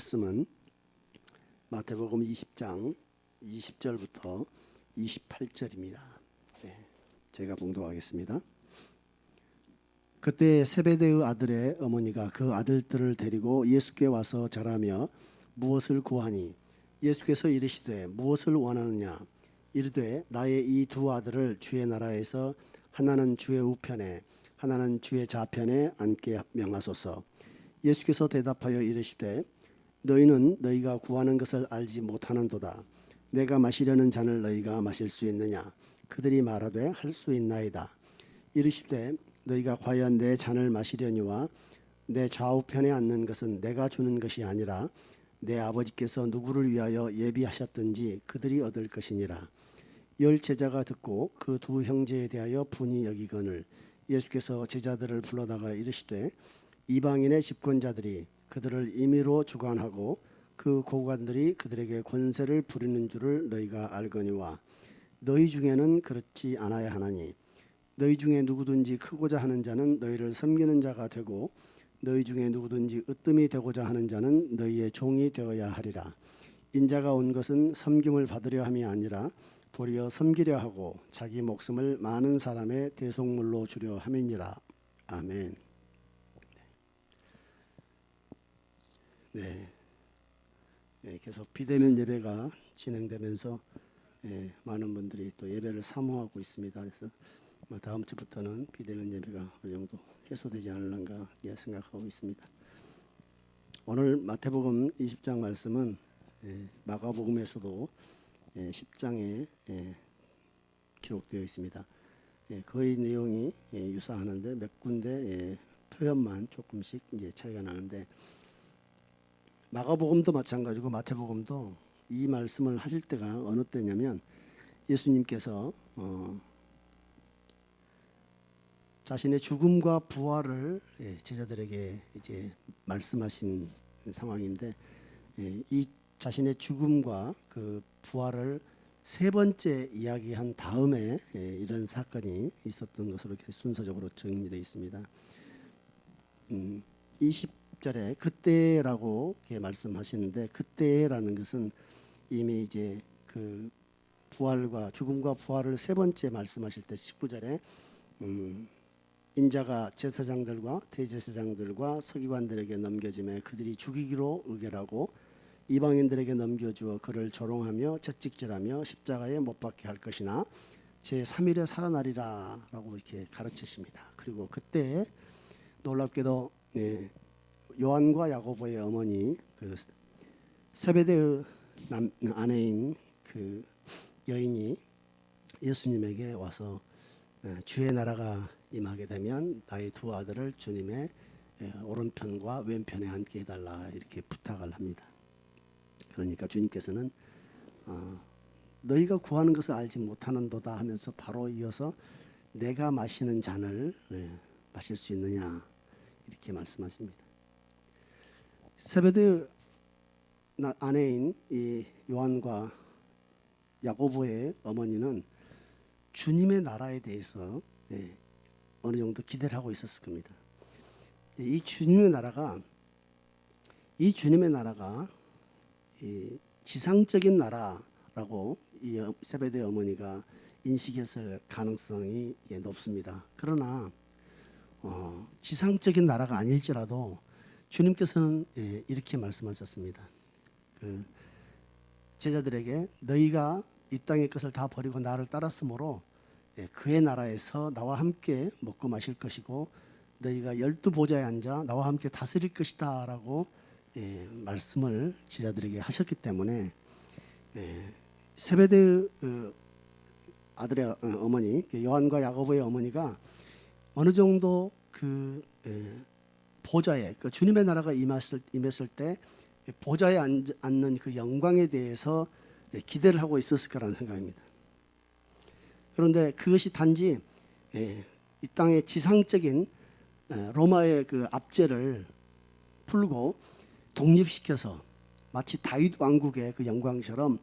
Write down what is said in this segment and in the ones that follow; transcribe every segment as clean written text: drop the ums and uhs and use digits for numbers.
말씀은 마태복음 20장 20절부터 28절입니다. 제가 봉독하겠습니다. 그때 세베대의 아들의 어머니가 그 아들들을 데리고 예수께 와서 절하며 무엇을 구하니 예수께서 이르시되 무엇을 원하느냐 이르되 나의 이 두 아들을 주의 나라에서 하나는 주의 우편에 하나는 주의 좌편에 앉게 명하소서. 예수께서 대답하여 이르시되 너희는 너희가 구하는 것을 알지 못하는도다. 내가 마시려는 잔을 너희가 마실 수 있느냐. 그들이 말하되 할 수 있나이다. 이르시되 너희가 과연 내 잔을 마시려니와 내 좌우편에 앉는 것은 내가 주는 것이 아니라 내 아버지께서 누구를 위하여 예비하셨든지 그들이 얻을 것이니라. 열 제자가 듣고 그 두 형제에 대하여 분이 여기거늘 예수께서 제자들을 불러다가 이르시되 이방인의 집권자들이 그들을 임의로 주관하고 그 고관들이 그들에게 권세를 부리는 줄을 너희가 알거니와 너희 중에는 그렇지 않아야 하나니 너희 중에 누구든지 크고자 하는 자는 너희를 섬기는 자가 되고 너희 중에 누구든지 으뜸이 되고자 하는 자는 너희의 종이 되어야 하리라. 인자가 온 것은 섬김을 받으려 함이 아니라 도리어 섬기려 하고 자기 목숨을 많은 사람의 대속물로 주려 함이니라. 아멘. 계속 비대면 예배가 진행되면서 많은 분들이 또 예배를 사모하고 있습니다. 그래서 다음 주부터는 비대면 예배가 어느 정도 해소되지 않을런가 생각하고 있습니다. 오늘 마태복음 20장 말씀은 마가복음에서도 10장에 기록되어 있습니다. 거의 내용이 유사하는데 몇 군데 표현만 조금씩 차이가 나는데 마가복음도 마찬가지고 마태복음도 이 말씀을 하실 때가 어느 때냐면 예수님께서 자신의 죽음과 부활을 제자들에게 이제 말씀하신 상황인데 이 자신의 죽음과 그 부활을 세 번째 이야기한 다음에 이런 사건이 있었던 것으로 이렇게 순서적으로 정리되어 있습니다. 20절에 그때라고 이렇게 말씀하시는데 그때라는 것은 이미 이제 그 부활과 죽음과 부활을 세 번째 말씀하실 때 19절에 인자가 제사장들과 대제사장들과 서기관들에게 넘겨짐에 그들이 죽이기로 의결하고 이방인들에게 넘겨주어 그를 조롱하며 채찍질하며 십자가에 못 박게 할 것이나 제3일에 살아나리라 라고 이렇게 가르치십니다. 그리고 그때 놀랍게도 요한과 야고보의 어머니 그 세베대의 아내인 그 여인이 예수님에게 와서 주의 나라가 임하게 되면 나의 두 아들을 주님의 오른편과 왼편에 앉게 해달라 이렇게 부탁을 합니다. 그러니까 주님께서는 너희가 구하는 것을 알지 못하는도다 하면서 바로 이어서 내가 마시는 잔을 마실 수 있느냐 이렇게 말씀하십니다. 세베대 아내인 이 요한과 야고보의 어머니는 주님의 나라에 대해서 어느 정도 기대를 하고 있었을 겁니다. 이 주님의 나라가 이 지상적인 나라라고 이 세베대 어머니가 인식했을 가능성이 높습니다. 그러나 지상적인 나라가 아닐지라도 주님께서는 이렇게 말씀하셨습니다. 그 제자들에게 너희가 이 땅의 것을 다 버리고 나를 따랐으므로 그의 나라에서 나와 함께 먹고 마실 것이고 너희가 12보좌에 앉아 나와 함께 다스릴 것이다 라고 말씀을 제자들에게 하셨기 때문에 세베대 아들의 어머니 요한과 야고보의 어머니가 어느 정도 그 보좌에 그 주님의 나라가 임했을 때 보좌에 앉는 그 영광에 대해서 기대를 하고 있었을 거라는 생각입니다. 그런데 그것이 단지 이 땅의 지상적인 로마의 그 압제를 풀고 독립시켜서 마치 다윗 왕국의 그 영광처럼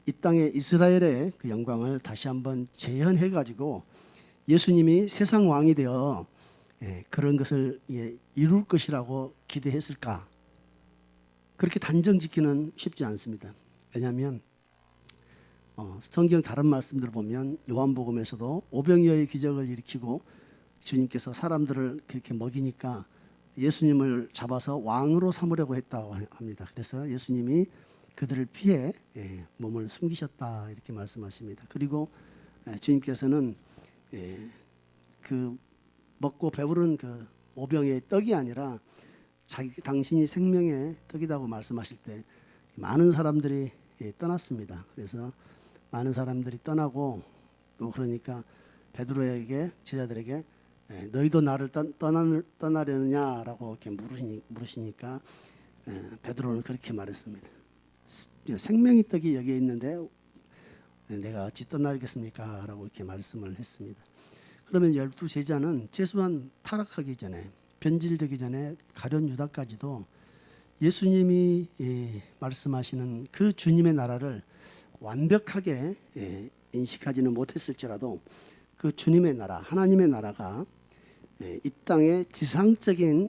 이 땅의 이스라엘의 그 영광을 다시 한번 재현해 가지고 예수님이 세상 왕이 되어 그런 것을 이룰 것이라고 기대했을까? 그렇게 단정 짓기는 쉽지 않습니다. 왜냐하면 성경 다른 말씀들을 보면 요한복음에서도 오병이어의 기적을 일으키고 주님께서 사람들을 그렇게 먹이니까 예수님을 잡아서 왕으로 삼으려고 했다고 합니다. 그래서 예수님이 그들을 피해 몸을 숨기셨다 이렇게 말씀하십니다. 그리고 주님께서는 그 먹고 배부른 그 오병이의 떡이 아니라 당신이 생명의 떡이라고 말씀하실 때 많은 사람들이 떠났습니다. 그래서 많은 사람들이 떠나고 또 그러니까 베드로에게 제자들에게 너희도 나를 떠나려느냐라고 이렇게 물으시니까 베드로는 그렇게 말했습니다. 생명의 떡이 여기에 있는데 내가 어찌 떠나겠습니까? 라고 이렇게 말씀을 했습니다. 그러면 12제자는 최소한 타락하기 전에 변질되기 전에 가룟 유다까지도 예수님이 말씀하시는 그 주님의 나라를 완벽하게 인식하지는 못했을지라도 그 주님의 나라, 하나님의 나라가 이 땅의 지상적인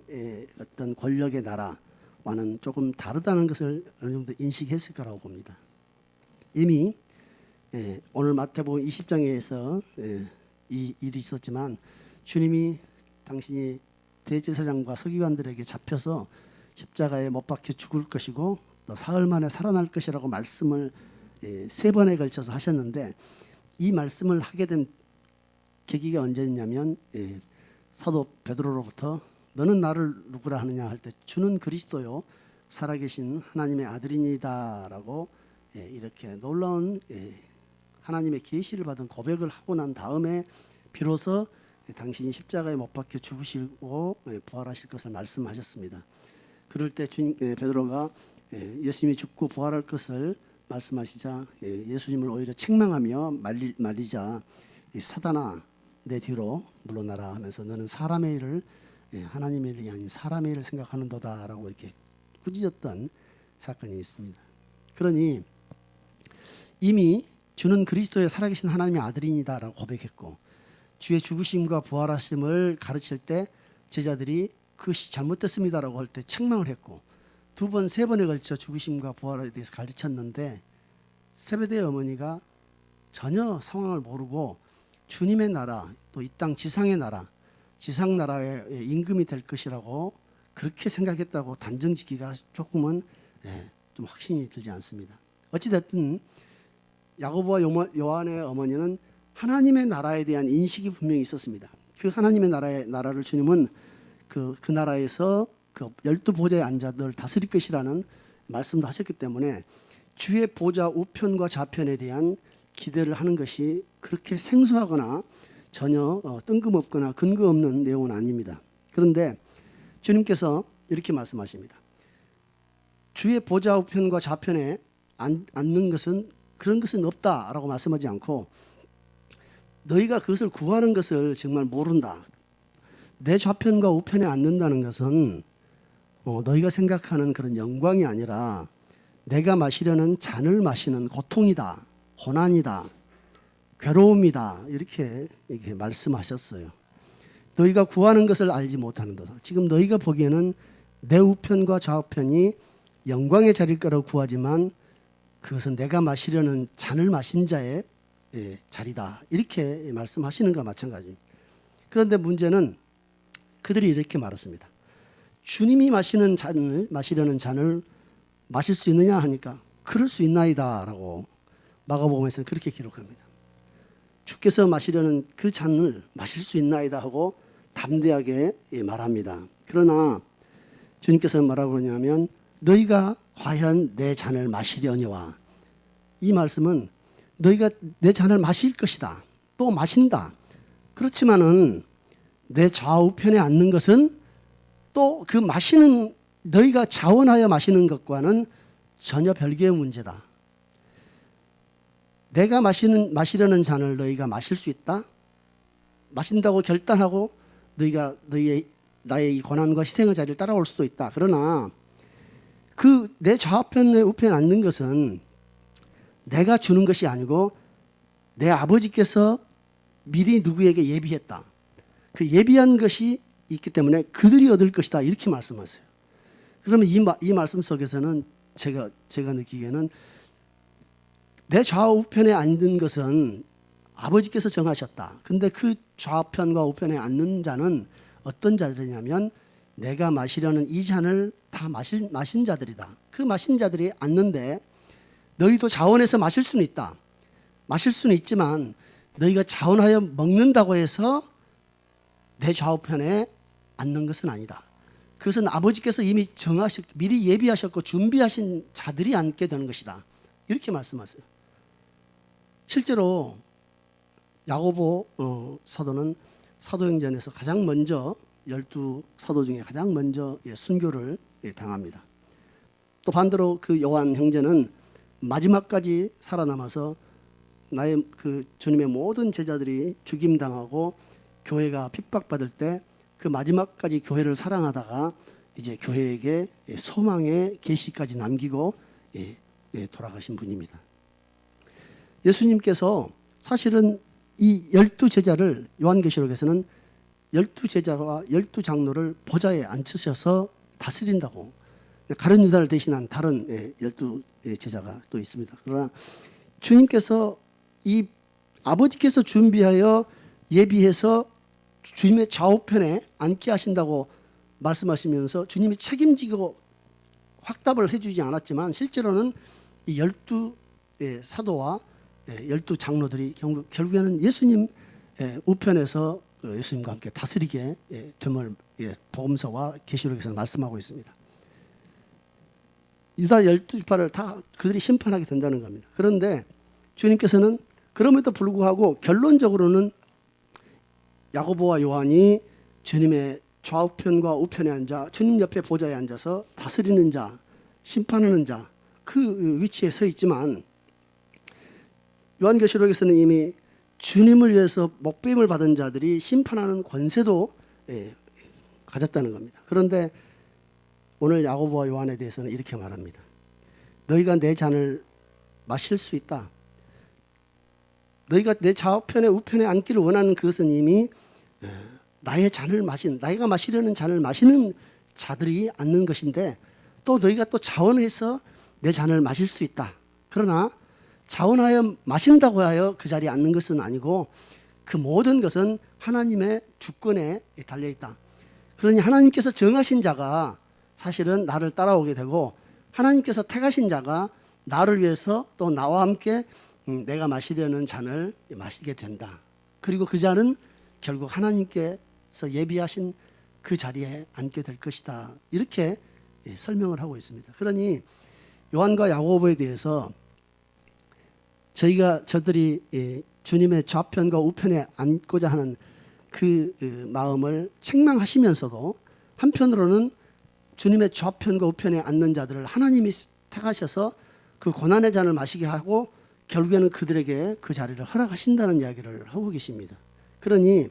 어떤 권력의 나라와는 조금 다르다는 것을 어느 정도 인식했을 거라고 봅니다. 이미 오늘 마태복음 20장에서 이 일이 있었지만 주님이 당신이 대제사장과 서기관들에게 잡혀서 십자가에 못 박혀 죽을 것이고 또 사흘 만에 살아날 것이라고 말씀을 3번에 걸쳐서 하셨는데 이 말씀을 하게 된 계기가 언제였냐면 사도 베드로로부터 너는 나를 누구라 하느냐 할 때 주는 그리스도요 살아계신 하나님의 아들이니다라고 이렇게 놀라운 하나님의 계시를 받은 고백을 하고 난 다음에 비로소 당신이 십자가에 못 박혀 죽으시고 부활하실 것을 말씀하셨습니다. 그럴 때 베드로가 예수님이 죽고 부활할 것을 말씀하시자 예수님을 오히려 책망하며 말리자 사단아 내 뒤로 물러나라 하면서 너는 사람의 일을 하나님의 일이 아닌 사람의 일을 생각하는도다라고 이렇게 꾸짖었던 사건이 있습니다. 그러니 이미 주는 그리스도의 살아계신 하나님의 아들이니다라고 고백했고 주의 죽으심과 부활하심을 가르칠 때 제자들이 그것이 잘못됐습니다라고 할 때 책망을 했고 2번, 3번에 걸쳐 죽으심과 부활에 대해서 가르쳤는데 세베대의 어머니가 전혀 상황을 모르고 주님의 나라 또 이 땅 지상의 나라 지상 나라의 임금이 될 것이라고 그렇게 생각했다고 단정짓기가 조금은 좀 확신이 들지 않습니다. 어찌됐든 야고보와 요한의 어머니는 하나님의 나라에 대한 인식이 분명히 있었습니다. 그 하나님의 나라를 주님은 그 나라에서 그 12보좌에 앉아 널 다스릴 것이라는 말씀도 하셨기 때문에 주의 보좌 우편과 좌편에 대한 기대를 하는 것이 그렇게 생소하거나 전혀 뜬금없거나 근거 없는 내용은 아닙니다. 그런데 주님께서 이렇게 말씀하십니다. 주의 보좌 우편과 좌편에 앉는 것은 그런 것은 없다라고 말씀하지 않고 너희가 그것을 구하는 것을 정말 모른다. 내 좌편과 우편에 앉는다는 것은 너희가 생각하는 그런 영광이 아니라 내가 마시려는 잔을 마시는 고통이다. 고난이다. 괴로움이다. 이렇게 말씀하셨어요. 너희가 구하는 것을 알지 못하는도다. 지금 너희가 보기에는 내 우편과 좌우편이 영광의 자리일 거라고 구하지만 그것은 내가 마시려는 잔을 마신 자의 자리다. 이렇게 말씀하시는 것과 마찬가지입니다. 그런데 문제는 그들이 이렇게 말했습니다. 주님이 마시려는 잔을 마실 수 있느냐 하니까 그럴 수 있나이다 라고 마가복음에서는 그렇게 기록합니다. 주께서 마시려는 그 잔을 마실 수 있나이다 하고 담대하게 말합니다. 그러나 주님께서 뭐라고 그러냐면 너희가 과연 내 잔을 마시려니와 이 말씀은 너희가 내 잔을 마실 것이다. 또 마신다. 그렇지만은 내 좌우편에 앉는 것은 또 그 마시는 너희가 자원하여 마시는 것과는 전혀 별개의 문제다. 내가 마시려는 잔을 너희가 마실 수 있다. 마신다고 결단하고 너희가 나의 이 고난과 희생의 자리를 따라올 수도 있다. 그러나 그 내 좌우편 내 우편에 앉는 것은 내가 주는 것이 아니고 내 아버지께서 미리 누구에게 예비했다. 그 예비한 것이 있기 때문에 그들이 얻을 것이다. 이렇게 말씀하세요. 그러면 이 말씀 속에서는 제가 느끼기에는 내 좌우편에 앉는 것은 아버지께서 정하셨다. 근데 그 좌편과 우편에 앉는 자는 어떤 자들이냐면 내가 마시려는 이 잔을 다 마신 자들이다. 그 마신 자들이 앉는데 너희도 자원해서 마실 수는 있다. 마실 수는 있지만 너희가 자원하여 먹는다고 해서 내 좌우편에 앉는 것은 아니다. 그것은 아버지께서 이미 미리 예비하셨고 준비하신 자들이 앉게 되는 것이다. 이렇게 말씀하세요. 실제로 야고보 사도는 사도행전에서 가장 먼저 12사도 중에 가장 먼저 순교를 당합니다. 또 반대로 그 요한 형제는 마지막까지 살아남아서 나의 그 주님의 모든 제자들이 죽임당하고 교회가 핍박받을 때 그 마지막까지 교회를 사랑하다가 이제 교회에게 소망의 계시까지 남기고 돌아가신 분입니다. 예수님께서 사실은 이 12제자를 요한계시록에서는 12제자와 12장로를 보좌에 앉히셔서 다스린다고, 가룟 유다를 대신한 다른 12제자가 또 있습니다. 그러나 주님께서 이 아버지께서 준비하여 예비해서 주님의 좌우편에 앉게 하신다고 말씀하시면서 주님이 책임지고 확답을 해주지 않았지만 실제로는 이 12사도와 12장로들이 결국에는 예수님 우편에서 예수님과 함께 다스리게 됨을 복음서와 계시록에서 말씀하고 있습니다. 유다 12지파를 다 그들이 심판하게 된다는 겁니다. 그런데 주님께서는 그럼에도 불구하고 결론적으로는 야고보와 요한이 주님의 좌우편과 우편에 앉아 주님 옆에 보좌에 앉아서 다스리는 자, 심판하는 자, 그 위치에 서 있지만 요한계시록에서는 이미 주님을 위해서 목배임을 받은 자들이 심판하는 권세도 가졌다는 겁니다. 그런데 오늘 야고보와 요한에 대해서는 이렇게 말합니다. 너희가 내 잔을 마실 수 있다. 너희가 내 좌우편에 우편에 앉기를 원하는 그것은 이미 나의 잔을 나이가 마시려는 잔을 마시는 자들이 앉는 것인데 또 너희가 또 자원해서 내 잔을 마실 수 있다. 그러나 자원하여 마신다고 하여 그 자리에 앉는 것은 아니고 그 모든 것은 하나님의 주권에 달려있다. 그러니 하나님께서 정하신 자가 사실은 나를 따라오게 되고 하나님께서 택하신 자가 나를 위해서 또 나와 함께 내가 마시려는 잔을 마시게 된다. 그리고 그 잔은 결국 하나님께서 예비하신 그 자리에 앉게 될 것이다. 이렇게 설명을 하고 있습니다. 그러니 요한과 야고보에 대해서 저들이 주님의 좌편과 우편에 앉고자 하는 그 마음을 책망하시면서도 한편으로는 주님의 좌편과 우편에 앉는 자들을 하나님이 택하셔서 그 고난의 잔을 마시게 하고 결국에는 그들에게 그 자리를 허락하신다는 이야기를 하고 계십니다. 그러니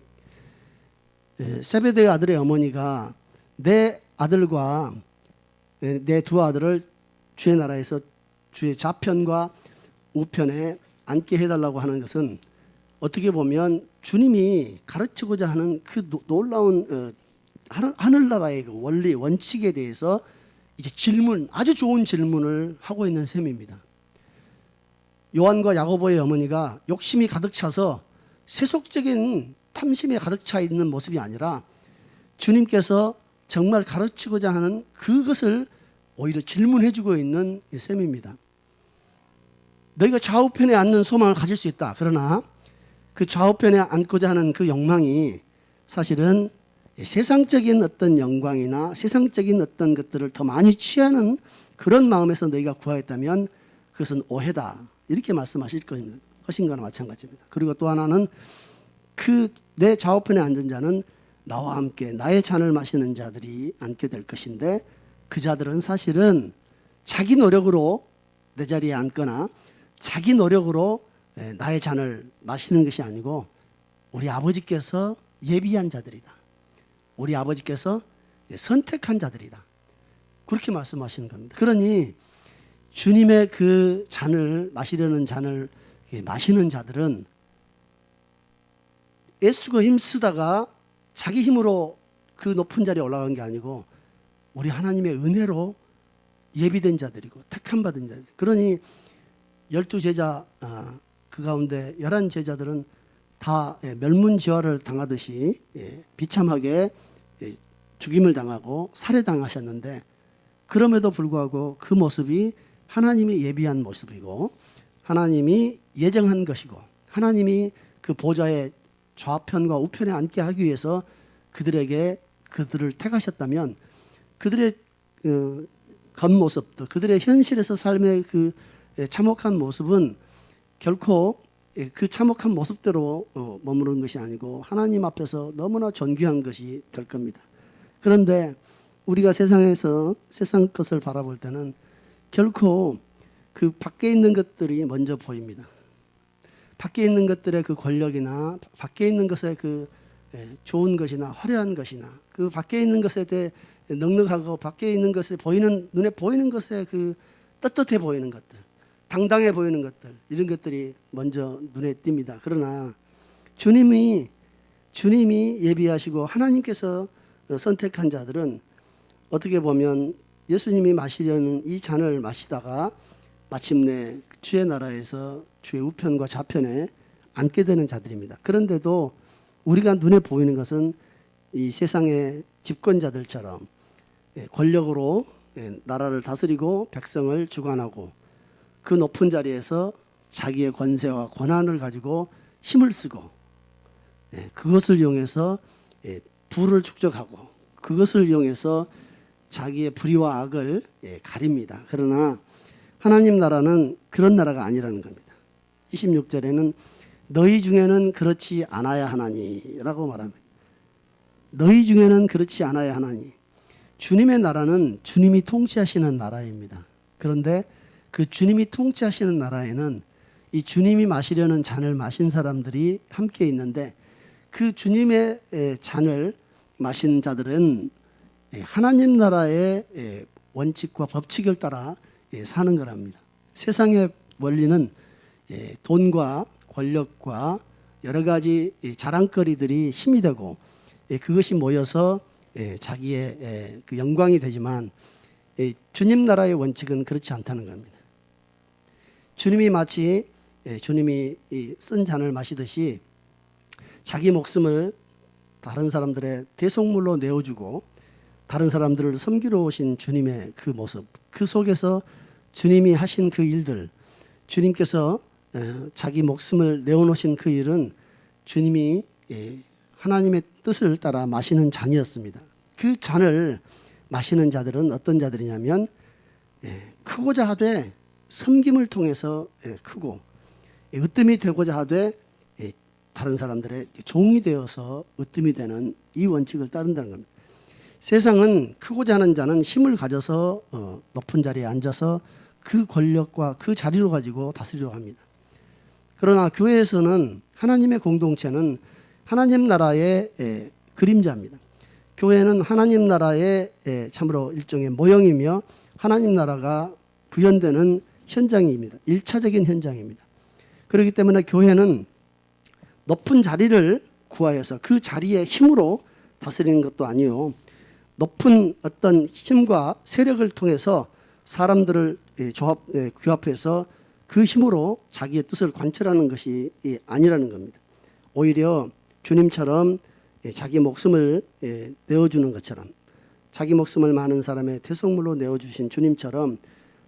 세베대의 아들의 어머니가 내 아들과 내 두 아들을 주의 나라에서 주의 좌편과 우편에 앉게 해달라고 하는 것은 어떻게 보면 주님이 가르치고자 하는 그 놀라운 하늘나라의 그 원리 원칙에 대해서 이제 아주 좋은 질문을 하고 있는 셈입니다. 요한과 야고보의 어머니가 욕심이 가득 차서 세속적인 탐심에 가득 차 있는 모습이 아니라 주님께서 정말 가르치고자 하는 그것을 오히려 질문해주고 있는 셈입니다. 너희가 좌우편에 앉는 소망을 가질 수 있다. 그러나 그 좌우편에 앉고자 하는 그 욕망이 사실은 세상적인 어떤 영광이나 세상적인 어떤 것들을 더 많이 취하는 그런 마음에서 너희가 구하였다면 그것은 오해다. 이렇게 말씀하실 것인가나 마찬가지입니다. 그리고 또 하나는 그 내 좌우편에 앉은 자는 나와 함께 나의 잔을 마시는 자들이 앉게 될 것인데 그 자들은 사실은 자기 노력으로 내 자리에 앉거나 자기 노력으로 나의 잔을 마시는 것이 아니고 우리 아버지께서 예비한 자들이다. 우리 아버지께서 선택한 자들이다. 그렇게 말씀하시는 겁니다. 그러니 주님의 그 잔을 마시려는 잔을 마시는 자들은 애쓰고 힘쓰다가 자기 힘으로 그 높은 자리에 올라간 게 아니고 우리 하나님의 은혜로 예비된 자들이고 택함 받은 자들. 그러니 12제자 그 가운데 11제자들은 다 멸문지화를 당하듯이 비참하게 죽임을 당하고 살해당하셨는데, 그럼에도 불구하고 그 모습이 하나님이 예비한 모습이고 하나님이 예정한 것이고 하나님이 그 보좌의 좌편과 우편에 앉게 하기 위해서 그들을 택하셨다면, 그들의 겉모습도, 그들의 현실에서 삶의 그 참혹한 모습은 결코 그 참혹한 모습대로 머무르는 것이 아니고 하나님 앞에서 너무나 존귀한 것이 될 겁니다. 그런데 우리가 세상에서 세상 것을 바라볼 때는 결코 그 밖에 있는 것들이 먼저 보입니다. 밖에 있는 것들의 그 권력이나 밖에 있는 것의 그 좋은 것이나 화려한 것이나 그 밖에 있는 것에 대해 넉넉하고 밖에 있는 것에 보이는, 눈에 보이는 것에 그 떳떳해 보이는 것들, 당당해 보이는 것들, 이런 것들이 먼저 눈에 띕니다. 그러나 주님이 예비하시고 하나님께서 선택한 자들은 어떻게 보면 예수님이 마시려는 이 잔을 마시다가 마침내 주의 나라에서 주의 우편과 좌편에 앉게 되는 자들입니다. 그런데도 우리가 눈에 보이는 것은 이 세상의 집권자들처럼 권력으로 나라를 다스리고 백성을 주관하고 그 높은 자리에서 자기의 권세와 권한을 가지고 힘을 쓰고 그것을 이용해서 부를 축적하고 그것을 이용해서 자기의 불의와 악을 가립니다. 그러나 하나님 나라는 그런 나라가 아니라는 겁니다. 26절에는 너희 중에는 그렇지 않아야 하나니라고 말합니다. 너희 중에는 그렇지 않아야 하나니. 주님의 나라는 주님이 통치하시는 나라입니다. 그런데 그 주님이 통치하시는 나라에는 이 주님이 마시려는 잔을 마신 사람들이 함께 있는데, 그 주님의 잔을 마신 자들은 하나님 나라의 원칙과 법칙을 따라 사는 거랍니다. 세상의 원리는 돈과 권력과 여러 가지 자랑거리들이 힘이 되고 그것이 모여서 자기의 그 영광이 되지만, 주님 나라의 원칙은 그렇지 않다는 겁니다. 주님이 마치 주님이 쓴 잔을 마시듯이 자기 목숨을 다른 사람들의 대속물로 내어주고 다른 사람들을 섬기러 오신 주님의 그 모습, 그 속에서 주님이 하신 그 일들, 주님께서 자기 목숨을 내어놓으신 그 일은 주님이 하나님의 뜻을 따라 마시는 잔이었습니다. 그 잔을 마시는 자들은 어떤 자들이냐면 크고자 하되 섬김을 통해서 크고, 으뜸이 되고자 하되 다른 사람들의 종이 되어서 으뜸이 되는 이 원칙을 따른다는 겁니다. 세상은 크고자 하는 자는 힘을 가져서 높은 자리에 앉아서 그 권력과 그 자리로 가지고 다스리려고 합니다. 그러나 교회에서는, 하나님의 공동체는 하나님 나라의 그림자입니다. 교회는 하나님 나라의 참으로 일종의 모형이며 하나님 나라가 구현되는 현장입니다. 1차적인 현장입니다. 그렇기 때문에 교회는 높은 자리를 구하여서 그 자리의 힘으로 다스리는 것도 아니요, 높은 어떤 힘과 세력을 통해서 사람들을 규합해서 그 힘으로 자기의 뜻을 관철하는 것이 아니라는 겁니다. 오히려 주님처럼 자기 목숨을 내어주는 것처럼, 자기 목숨을 많은 사람의 대속물로 내어주신 주님처럼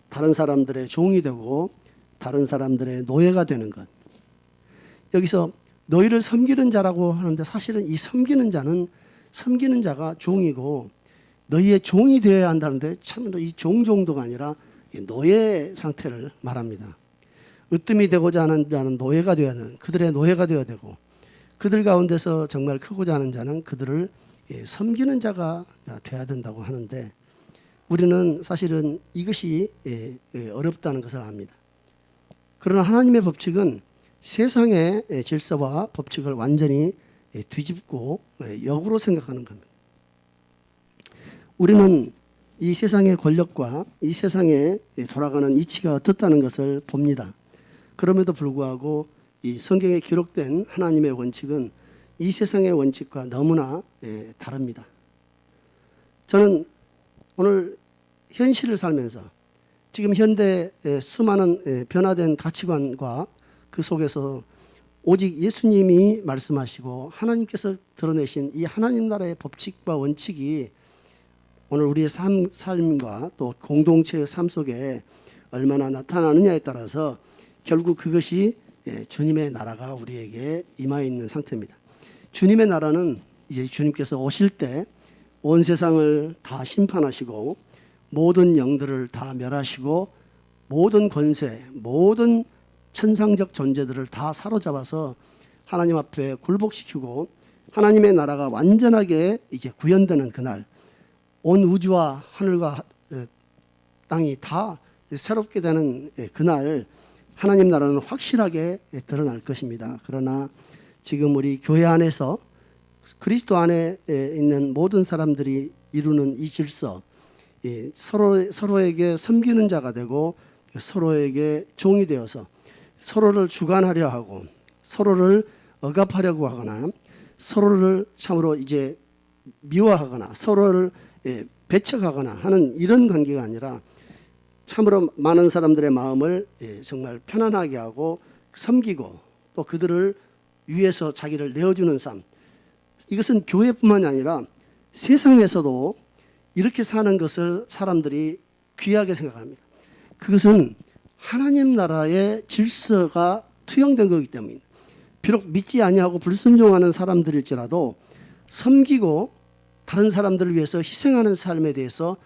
다른 사람들의 종이 되고 다른 사람들의 노예가 되는 것. 여기서 너희를 섬기는 자라고 하는데, 사실은 이 섬기는 자가 종이고 너희의 종이 되어야 한다는데, 참으로 이 종 정도가 아니라 노예 상태를 말합니다. 으뜸이 되고자 하는 자는 노예가 되어야 하는, 그들의 노예가 되어야 되고, 그들 가운데서 정말 크고자 하는 자는 그들을 섬기는 자가 되어야 된다고 하는데, 우리는 사실은 이것이 어렵다는 것을 압니다. 그러나 하나님의 법칙은 세상의 질서와 법칙을 완전히 뒤집고 역으로 생각하는 겁니다. 우리는 이 세상의 권력과 이 세상에 돌아가는 이치가 어떻다는 것을 봅니다. 그럼에도 불구하고 이 성경에 기록된 하나님의 원칙은 이 세상의 원칙과 너무나 다릅니다. 저는 오늘 현실을 살면서 지금 현대의 수많은 변화된 가치관과 그 속에서 오직 예수님이 말씀하시고 하나님께서 드러내신 이 하나님 나라의 법칙과 원칙이 오늘 우리의 삶과 또 공동체의 삶 속에 얼마나 나타나느냐에 따라서 결국 그것이 주님의 나라가 우리에게 임하 있는 상태입니다. 주님의 나라는 이제 주님께서 오실 때 온 세상을 다 심판하시고 모든 영들을 다 멸하시고 모든 권세, 모든 천상적 존재들을 다 사로잡아서 하나님 앞에 굴복시키고 하나님의 나라가 완전하게 이제 구현되는 그날, 온 우주와 하늘과 땅이 다 새롭게 되는 그날, 하나님 나라는 확실하게 드러날 것입니다. 그러나 지금 우리 교회 안에서 그리스도 안에 있는 모든 사람들이 이루는 이 질서, 서로에게 섬기는 자가 되고 서로에게 종이 되어서 서로를 주관하려 하고 서로를 억압하려고 하거나 서로를 참으로 이제 미워하거나 서로를 배척하거나 하는 이런 관계가 아니라 참으로 많은 사람들의 마음을 정말 편안하게 하고 섬기고 또 그들을 위해서 자기를 내어주는 삶, 이것은 교회뿐만이 아니라 세상에서도 이렇게 사는 것을 사람들이 귀하게 생각합니다. 그것은 하나님 나라의 질서가 투영된 거기 때문입니다. 비록 믿지 아니하고 불순종하는 사람들일지라도 섬기고 다른 사람들을 위해서 희생하는 삶에 대해서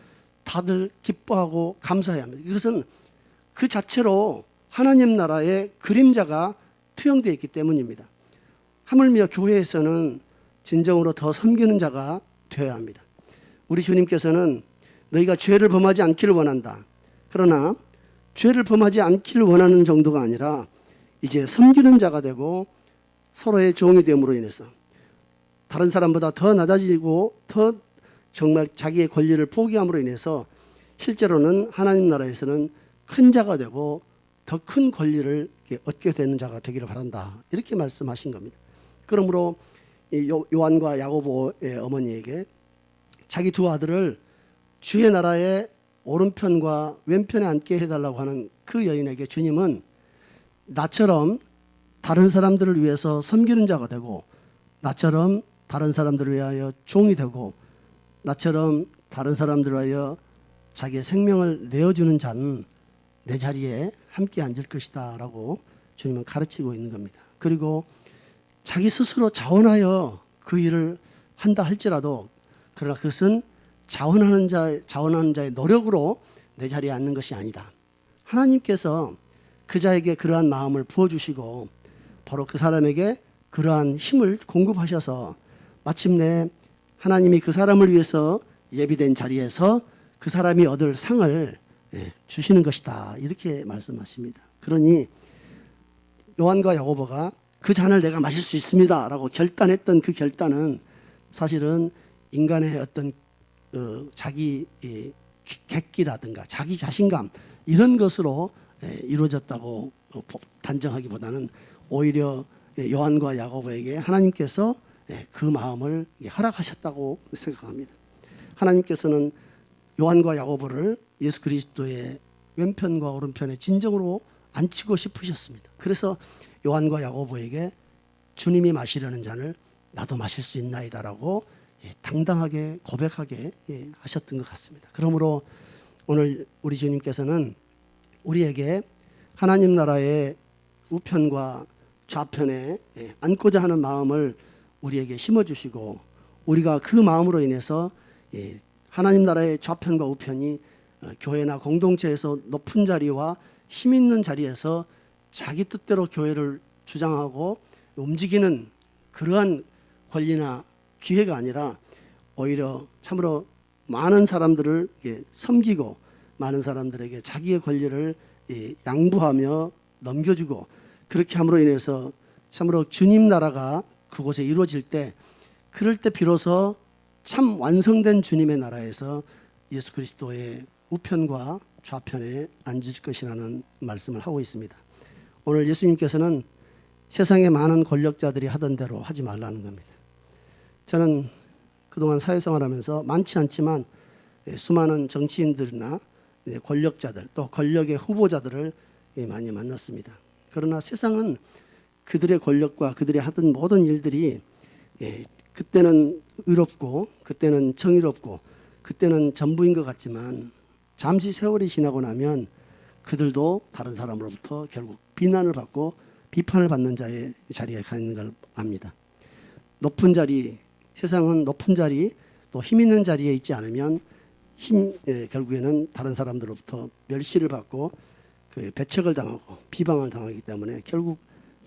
다들 기뻐하고 감사해야 합니다. 이것은 그 자체로 하나님 나라의 그림자가 투영되어 있기 때문입니다. 하물며 교회에서는 진정으로 더 섬기는 자가 되어야 합니다. 우리 주님께서는 너희가 죄를 범하지 않기를 원한다. 그러나 죄를 범하지 않기를 원하는 정도가 아니라 이제 섬기는 자가 되고 서로의 종이 됨으로 인해서 다른 사람보다 더 낮아지고 더 정말 자기의 권리를 포기함으로 인해서 실제로는 하나님 나라에서는 큰 자가 되고 더 큰 권리를 얻게 되는 자가 되기를 바란다. 이렇게 말씀하신 겁니다. 그러므로 요한과 야고보의 어머니에게 자기 두 아들을 주의 나라의 오른편과 왼편에 앉게 해달라고 하는 그 여인에게 주님은 나처럼 다른 사람들을 위해서 섬기는 자가 되고 나처럼 다른 사람들을 위하여 종이 되고 나처럼 다른 사람들을 위하여 자기의 생명을 내어주는 자는 내 자리에 함께 앉을 것이다 라고 주님은 가르치고 있는 겁니다. 그리고 자기 스스로 자원하여 그 일을 한다 할지라도 그러나 그것은 자원하는 자의 노력으로 내 자리에 앉는 것이 아니다. 하나님께서 그 자에게 그러한 마음을 부어주시고 바로 그 사람에게 그러한 힘을 공급하셔서 마침내 하나님이 그 사람을 위해서 예비된 자리에서 그 사람이 얻을 상을 주시는 것이다. 이렇게 말씀하십니다. 그러니 요한과 야고보가 그 잔을 내가 마실 수 있습니다 라고 결단했던 그 결단은 사실은 인간의 어떤 자기 객기라든가 자기 자신감 이런 것으로 이루어졌다고 단정하기보다는 오히려 요한과 야고보에게 하나님께서 그 마음을 허락하셨다고 생각합니다. 하나님께서는 요한과 야고보를 예수 그리스도의 왼편과 오른편에 진정으로 앉히고 싶으셨습니다. 그래서 요한과 야고보에게 주님이 마시려는 잔을 나도 마실 수 있나이다라고 당당하게 고백하게 하셨던 것 같습니다. 그러므로 오늘 우리 주님께서는 우리에게 하나님 나라의 우편과 좌편에 앉고자 하는 마음을 우리에게 심어주시고 우리가 그 마음으로 인해서 하나님 나라의 좌편과 우편이 교회나 공동체에서 높은 자리와 힘 있는 자리에서 자기 뜻대로 교회를 주장하고 움직이는 그러한 권리나 기회가 아니라 오히려 참으로 많은 사람들을 섬기고 많은 사람들에게 자기의 권리를 양보하며 넘겨주고 그렇게 함으로 인해서 참으로 주님 나라가 그곳에 이루어질 때 그럴 때 비로소 참 완성된 주님의 나라에서 예수 그리스도의 우편과 좌편에 앉을 것이라는 말씀을 하고 있습니다. 오늘 예수님께서는 세상의 많은 권력자들이 하던 대로 하지 말라는 겁니다. 저는 그동안 사회생활하면서 많지 않지만 수많은 정치인들이나 권력자들 또 권력의 후보자들을 많이 만났습니다. 그러나 세상은 그들의 권력과 그들이 하던 모든 일들이 그때는 의롭고 그때는 정의롭고 그때는 전부인 것 같지만 잠시 세월이 지나고 나면 그들도 다른 사람으로부터 결국 비난을 받고 비판을 받는 자의 자리에 가 있는 걸 압니다. 높은 자리, 세상은 높은 자리 또 힘 있는 자리에 있지 않으면 결국에는 다른 사람들로부터 멸시를 받고 그 배척을 당하고 비방을 당하기 때문에 결국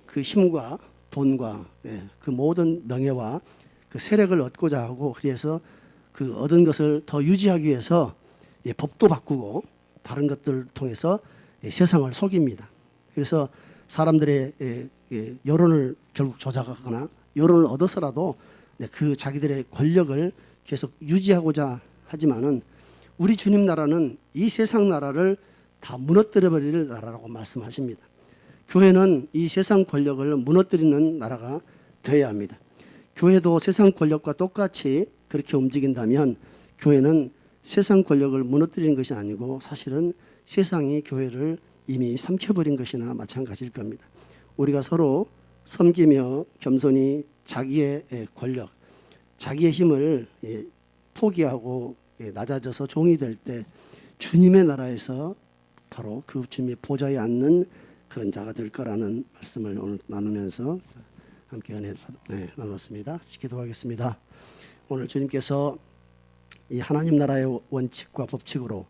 그 힘과 돈과 그 모든 명예와 그 세력을 얻고자 하고 그래서 그 얻은 것을 더 유지하기 위해서 법도 바꾸고 다른 것들을 통해서 세상을 속입니다. 그래서 사람들의 여론을 결국 조작하거나 여론을 얻어서라도 그 자기들의 권력을 계속 유지하고자 하지만은 우리 주님 나라는 이 세상 나라를 다 무너뜨려버릴 나라라고 말씀하십니다. 교회는 이 세상 권력을 무너뜨리는 나라가 되어야 합니다. 교회도 세상 권력과 똑같이 그렇게 움직인다면 교회는 세상 권력을 무너뜨리는 것이 아니고 사실은 세상이 교회를 이미 삼켜버린 것이나 마찬가지일 겁니다. 우리가 서로 섬기며 겸손히 자기의 권력, 자기의 힘을 포기하고 낮아져서 종이 될 때 주님의 나라에서 바로 그 주님의 보좌에 앉는 그런 자가 될 거라는 말씀을 오늘 나누면서 함께 은혜 나눴습니다. 기도하겠습니다. 오늘 주님께서 이 하나님 나라의 원칙과 법칙으로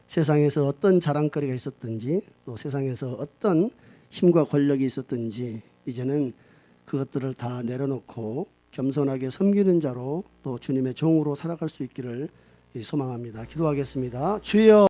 세상에서 어떤 자랑거리가 있었든지 또 세상에서 어떤 힘과 권력이 있었든지 이제는 그것들을 다 내려놓고 겸손하게 섬기는 자로 또 주님의 종으로 살아갈 수 있기를 소망합니다. 기도하겠습니다. 주여